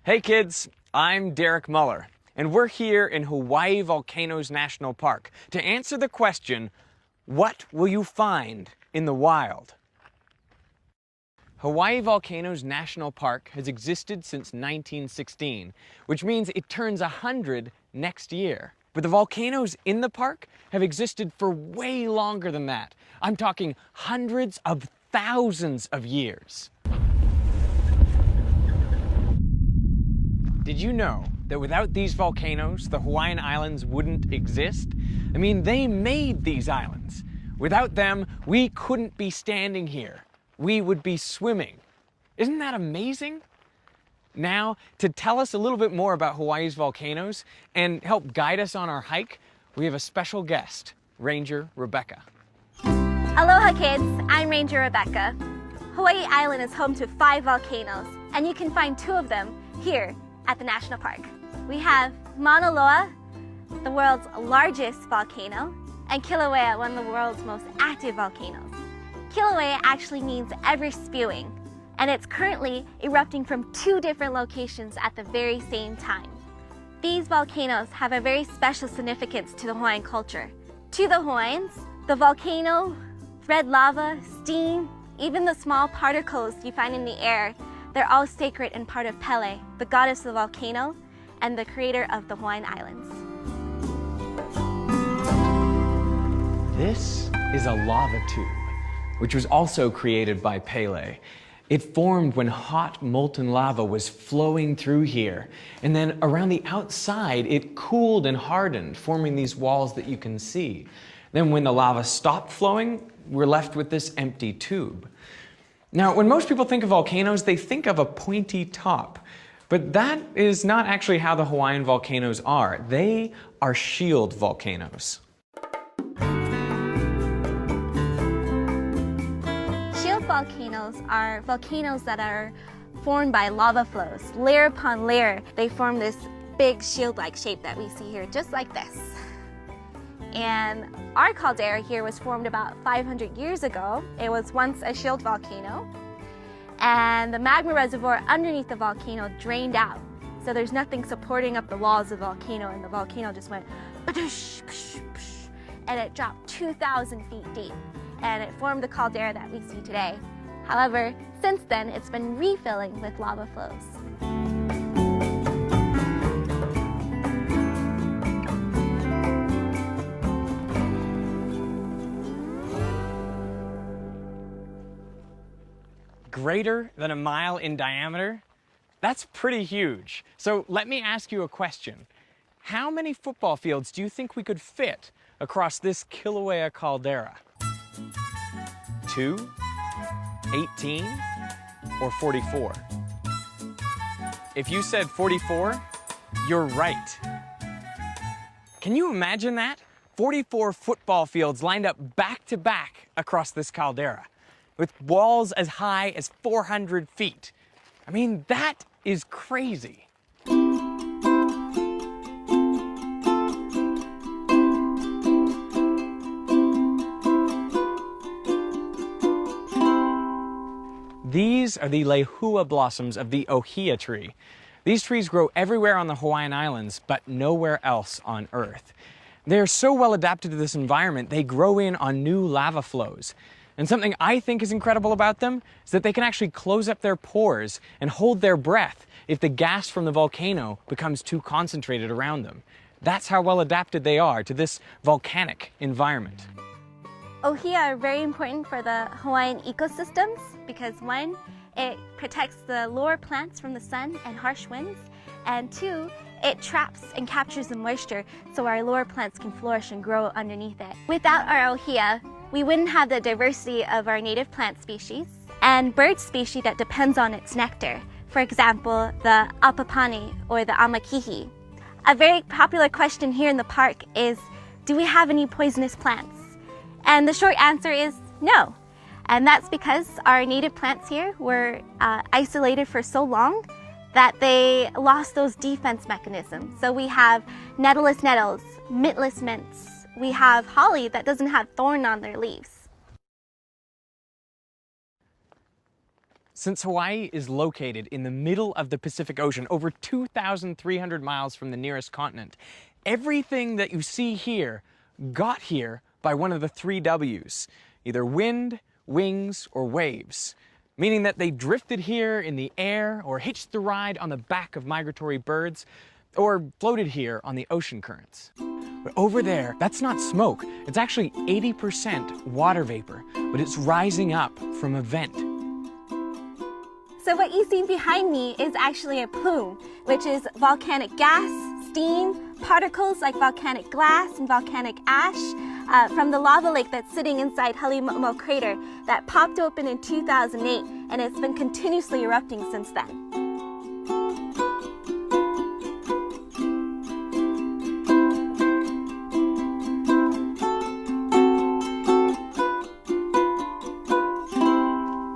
Hey kids, I'm Derek Muller, and we're here in Hawaii Volcanoes National Park to answer the question, what will you find in the wild? Hawaii Volcanoes National Park has existed since 1916, which means it turns 100 next year. But the volcanoes in the park have existed for way longer than that. I'm talking hundreds of thousands of years. Did you know that without these volcanoes, the Hawaiian Islands wouldn't exist? I mean, they made these islands. Without them, we couldn't be standing here. We would be swimming. Isn't that amazing? Now, to tell us a little bit more about Hawaii's volcanoes and help guide us on our hike, we have a special guest, Ranger Rebecca. Aloha kids, I'm Ranger Rebecca. Hawaii Island is home to 5 volcanoes, and you can find 2 of them here at the National Park. We have Mauna Loa, the world's largest volcano, and Kilauea, one of the world's most active volcanoes. Kilauea actually means ever spewing, and it's currently erupting from 2 different locations at the very same time. These volcanoes have a very special significance to the Hawaiian culture. To the Hawaiians, the volcano, red lava, steam, even the small particles you find in the air, they're all sacred and part of Pele, the goddess of the volcano and the creator of the Hawaiian Islands. This is a lava tube, which was also created by Pele. It formed when hot molten lava was flowing through here, and then around the outside it cooled and hardened, forming these walls that you can see. Then when the lava stopped flowing, we're left with this empty tube. Now, when most people think of volcanoes, they think of a pointy top, but that is not actually how the Hawaiian volcanoes are. They are shield volcanoes. Shield volcanoes are volcanoes that are formed by lava flows. Layer upon layer, they form this big shield-like shape that we see here, just like this. And our caldera here was formed about 500 years ago. It was once a shield volcano, and the magma reservoir underneath the volcano drained out. So there's nothing supporting up the walls of the volcano, and the volcano just went ba-doosh, psh, psh, and it dropped 2,000 feet deep, and it formed the caldera that we see today. However, since then, it's been refilling with lava flows. Greater than a mile in diameter? That's pretty huge. So let me ask you a question. How many football fields do you think we could fit across this Kilauea caldera? 2, 18, or 44? If you said 44, you're right. Can you imagine that? 44 football fields lined up back to back across this caldera, with walls as high as 400 feet. I mean, that is crazy. These are the lehua blossoms of the ohia tree. These trees grow everywhere on the Hawaiian Islands, but nowhere else on Earth. They're so well adapted to this environment, they grow in on new lava flows. And something I think is incredible about them is that they can actually close up their pores and hold their breath if the gas from the volcano becomes too concentrated around them. That's how well adapted they are to this volcanic environment. Ohia are very important for the Hawaiian ecosystems because 1, it protects the lower plants from the sun and harsh winds, and 2, it traps and captures the moisture so our lower plants can flourish and grow underneath it. Without our ohia, we wouldn't have the diversity of our native plant species and bird species that depends on its nectar. For example, the apapani or the amakihi. A very popular question here in the park is, do we have any poisonous plants? And the short answer is no. And that's because our native plants here were isolated for so long that they lost those defense mechanisms. So we have nettleless nettles, mintless mints. We have holly that doesn't have thorn on their leaves. Since Hawaii is located in the middle of the Pacific Ocean, over 2,300 miles from the nearest continent, everything that you see here got here by one of the 3 W's, either wind, wings, or waves, meaning that they drifted here in the air or hitched the ride on the back of migratory birds or floated here on the ocean currents. But over there, that's not smoke. It's actually 80% water vapor, but it's rising up from a vent. So what you see behind me is actually a plume, which is volcanic gas, steam, particles like volcanic glass and volcanic ash from the lava lake that's sitting inside Halemaumau crater that popped open in 2008, and it's been continuously erupting since then.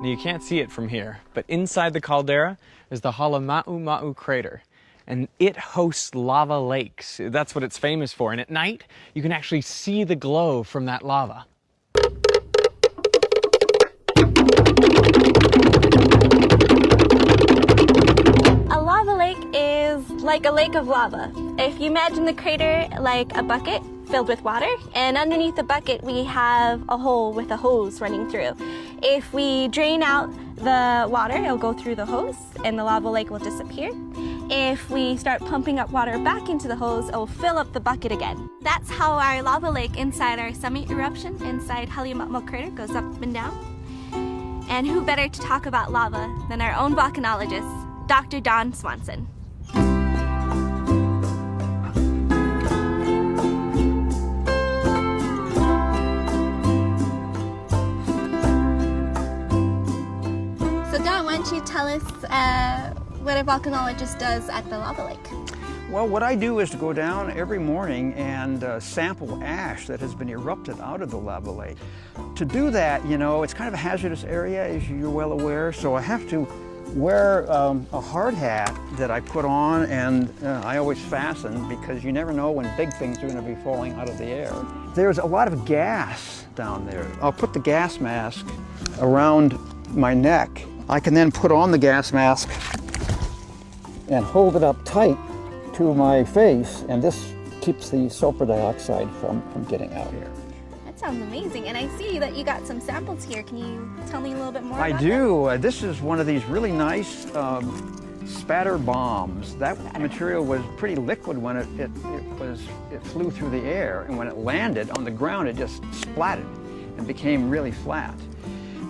You can't see it from here, but inside the caldera is the Halemaumau crater, and it hosts lava lakes. That's what it's famous for, and at night you can actually see the glow from that lava. A lava lake is like a lake of lava. If you imagine the crater like a bucket filled with water, and underneath the bucket we have a hole with a hose running through. If we drain out the water, it'll go through the hose and the lava lake will disappear. If we start pumping up water back into the hose, it will fill up the bucket again. That's how our lava lake inside our summit eruption, inside Halemaumau crater, goes up and down. And who better to talk about lava than our own volcanologist, Dr. Don Swanson. Why don't you tell us what a volcanologist does at the lava lake? Well, what I do is to go down every morning and sample ash that has been erupted out of the lava lake. To do that, you know, it's kind of a hazardous area, as you're well aware, so I have to wear a hard hat that I put on, and I always fasten because you never know when big things are going to be falling out of the air. There's a lot of gas down there. I'll put the gas mask around my neck. I can then put on the gas mask and hold it up tight to my face, and this keeps the sulfur dioxide from getting out here. That sounds amazing, and I see that you got some samples here. Can you tell me a little bit more about I do. This is one of these really nice spatter bombs. That material was pretty liquid when it flew through the air, and when it landed on the ground it just splatted and became really flat.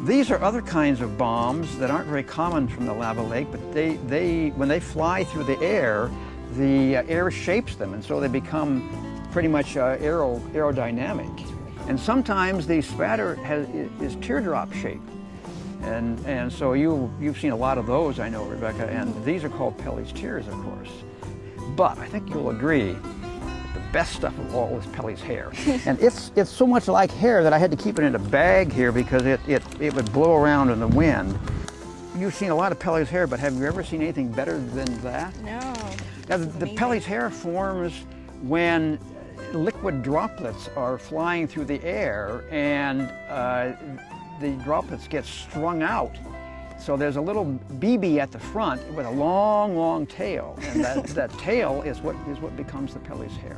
These are other kinds of bombs that aren't very common from the lava lake, but when they fly through the air shapes them, and so they become pretty much aerodynamic. And sometimes the spatter is teardrop shaped, and so you've seen a lot of those, I know, Rebecca, and these are called Pelly's tears, of course. But I think you'll agree the best stuff of all is Pelly's hair. And it's so much like hair that I had to keep it in a bag here because it would blow around in the wind. You've seen a lot of Pelly's hair, but have you ever seen anything better than that? No. Now, the Pelly's hair forms when liquid droplets are flying through the air, and the droplets get strung out. So there's a little BB at the front with a long, long tail, and that tail is what becomes the Pelly's hair.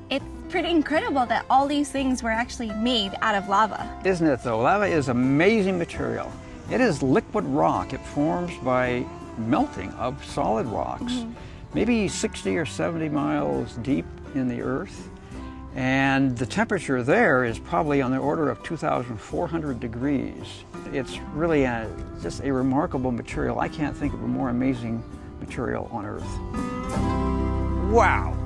It's pretty incredible that all these things were actually made out of lava. Isn't it though? Lava is amazing material. It is liquid rock. It forms by melting of solid rocks, maybe 60 or 70 miles deep in the earth. And the temperature there is probably on the order of 2,400 degrees. It's really just a remarkable material. I can't think of a more amazing material on Earth. Wow,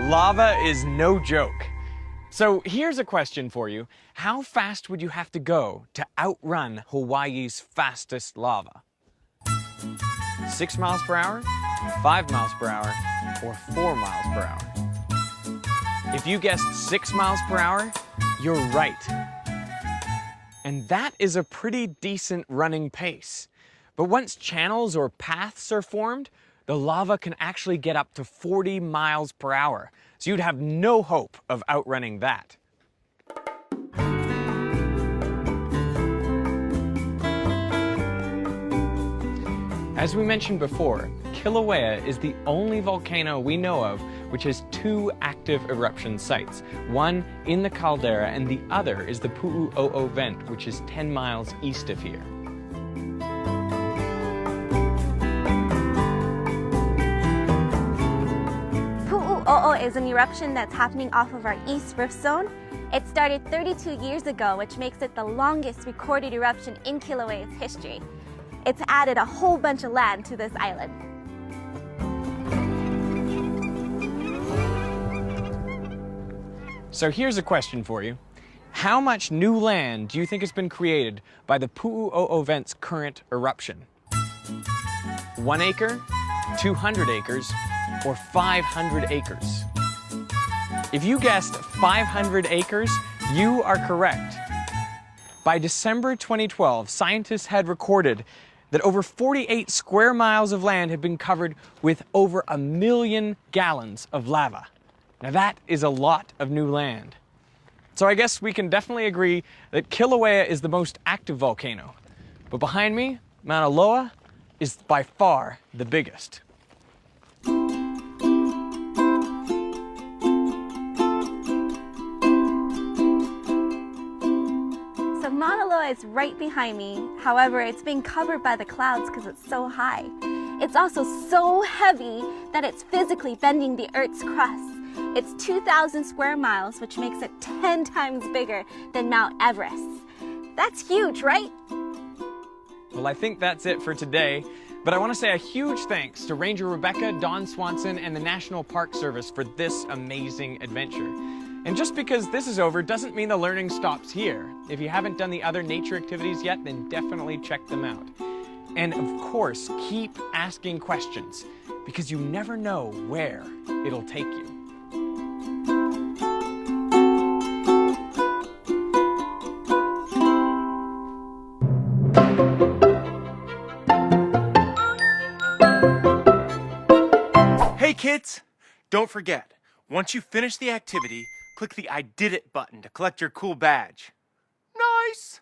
lava is no joke. So here's a question for you. How fast would you have to go to outrun Hawaii's fastest lava? 6 miles per hour, 5 miles per hour, or 4 miles per hour? If you guessed 6 miles per hour, you're right. And that is a pretty decent running pace. But once channels or paths are formed, the lava can actually get up to 40 miles per hour. So you'd have no hope of outrunning that. As we mentioned before, Kilauea is the only volcano we know of which has two active eruption sites, one in the caldera and the other is the Pu'u'o'o vent, which is 10 miles east of here. Pu'u'o'o is an eruption that's happening off of our east rift zone. It started 32 years ago, which makes it the longest recorded eruption in Kilauea's history. It's added a whole bunch of land to this island. So here's a question for you. How much new land do you think has been created by the Pu'u'o'o vent's current eruption? 1 acre, 200 acres, or 500 acres? If you guessed 500 acres, you are correct. By December 2012, scientists had recorded that over 48 square miles of land had been covered with over 1 million gallons of lava. Now that is a lot of new land. So I guess we can definitely agree that Kilauea is the most active volcano. But behind me, Mauna Loa is by far the biggest. So Mauna Loa is right behind me. However, it's being covered by the clouds because it's so high. It's also so heavy that it's physically bending the Earth's crust. It's 2,000 square miles, which makes it 10 times bigger than Mount Everest. That's huge, right? Well, I think that's it for today. But I want to say a huge thanks to Ranger Rebecca, Don Swanson, and the National Park Service for this amazing adventure. And just because this is over doesn't mean the learning stops here. If you haven't done the other nature activities yet, then definitely check them out. And of course, keep asking questions, because you never know where it'll take you. Hey kids! Don't forget, once you finish the activity, click the I did it button to collect your cool badge. Nice!